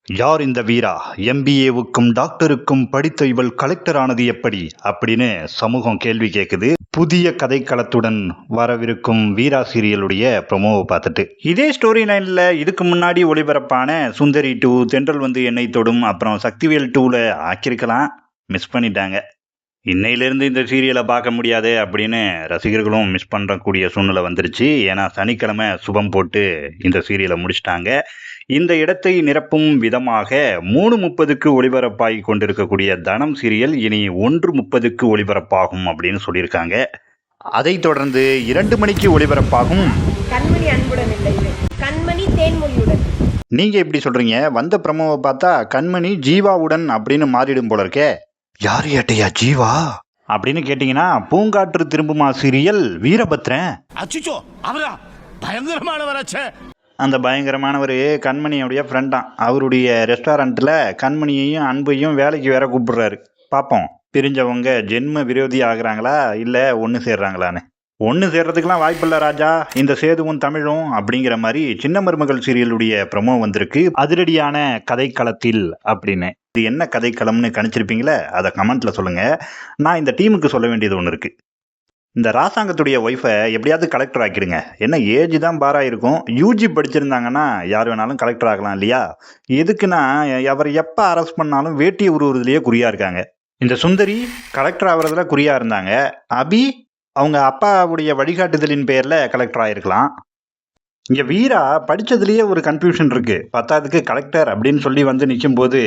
யார் இந்த வீரா? எம்பிஏவுக்கும் டாக்டருக்கும் படித்த இவள் கலெக்டர் ஆனது எப்படி அப்படின்னு சமூகம் கேள்வி கேட்குது. புதிய கதைக்களத்துடன் வரவிருக்கும் வீரா சீரியலுடைய ப்ரொமோவை பார்த்துட்டு இதே ஸ்டோரி லைன்ல இதுக்கு முன்னாடி ஒளிபரப்பான சுந்தரி 2, தென்றல் வந்து என்னை தொடும், அப்புறம் சக்திவேல் 2ல ஆக்கியிருக்கலாம். மிஸ் பண்ணிட்டாங்க. இன்னையிலிருந்து இந்த சீரியலை பார்க்க முடியாது அப்படின்னு ரசிகர்களும் மிஸ் பண்ணக்கூடிய சூழ்நிலை வந்துருச்சு. ஏன்னா சனிக்கிழமை சுபம் போட்டு இந்த சீரியலை முடிச்சிட்டாங்க. இந்த இடத்தை நிரப்பும் விதமாக 3:30க்கு ஒளிபரப்பாகி கொண்டிருக்கக்கூடிய தனம் சீரியல் இனி 1:30க்கு ஒளிபரப்பாகும் அப்படின்னு சொல்லியிருக்காங்க. அதைத் தொடர்ந்து 2 மணிக்கு ஒளிபரப்பாகும் கண்மணி அன்புடன் இல்லை, கண்மணி தேன்மொழியுடன். நீங்க எப்படி சொல்றீங்க? வந்த ப்ரமோவை பார்த்தா கண்மணி ஜீவாவுடன் அப்படின்னு மாறிடும் போல இருக்கே. யார் ஏட்டையா ஜீவா அப்படின்னு கேட்டீங்கன்னா, பூங்காற்று திரும்புமா சீரியல் வீரபத்ரன். அச்சோ, அவரா பயங்கரமானவராச்சே. அந்த பயங்கரமானவர் கண்மணியுடைய ஃப்ரெண்டாம். அவருடைய ரெஸ்டாரண்ட்டில் கண்மணியையும் அன்பையும் வேலைக்கு வேற கூப்பிடுறாரு. பார்ப்போம் பிரிஞ்சவங்க ஜென்ம விரோதி ஆகுறாங்களா இல்லை ஒன்று சேர்றாங்களான்னு. ஒன்று சேர்றதுக்கெலாம் வாய்ப்பில்லை ராஜா, இந்த சேதுவும் தமிழும் அப்படிங்கிற மாதிரி சின்ன மருமகள் சீரியலுடைய ப்ரமோ வந்திருக்கு. அதிரடியான கதைக்களத்தில் அப்படின்னு. இது என்ன கதைக்களம்னு கணிச்சிருப்பீங்களே, அதை கமெண்ட்ல சொல்லுங்க. நான் இந்த டீமுக்கு சொல்ல வேண்டியது ஒன்று இருக்கு. இந்த ராசாங்கத்துடைய ஒய்ஃபை எப்படியாவது கலெக்டர் ஆக்கிடுங்க. என்ன ஏஜ் தான் பாரா இருக்கும். யூஜி படிச்சிருந்தாங்கன்னா யார் வேணாலும் கலெக்டர் ஆகலாம் இல்லையா? எதுக்குன்னா அவர் எப்போ அரெஸ்ட் பண்ணாலும் வேட்டியை உருவுறதுலேயே குறியா இருக்காங்க. இந்த சுந்தரி கலெக்டர் ஆகிறதுல குறியா இருந்தாங்க. அபி அவங்க அப்பாவுடைய வழிகாட்டுதலின் பேரில் கலெக்டர் ஆகிருக்கலாம். இங்கே வீரா படித்ததுலேயே ஒரு கன்ஃபியூஷன் இருக்கு. பத்தாவதுக்கு கலெக்டர் அப்படின்னு சொல்லி வந்து நிற்கும் போது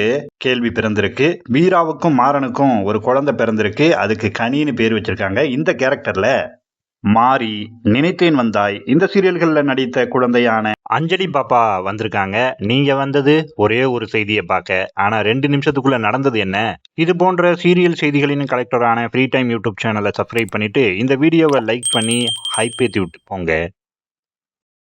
கேள்வி பிறந்திருக்கு. வீராவுக்கும் மாறனுக்கும் ஒரு குழந்தை பிறந்திருக்கு. அதுக்கு கனின்னு பேர் வச்சிருக்காங்க. இந்த கேரக்டர்ல மாறி, நினைத்தேன் வந்தாய் இந்த சீரியல்களில் நடித்த குழந்தையான அஞ்சலி பாப்பா வந்திருக்காங்க. நீங்க வந்தது ஒரே ஒரு செய்தியை பார்க்க, ஆனா 2 நிமிஷத்துக்குள்ள நடந்தது என்ன? இது போன்ற சீரியல் செய்திகளின் கலெக்டரான ஃப்ரீ டைம் யூடியூப் சேனலை சப்ஸ்கிரைப் பண்ணிட்டு இந்த வீடியோவை லைக் பண்ணி ஹைப் ஏற்றி விட்டு போங்க.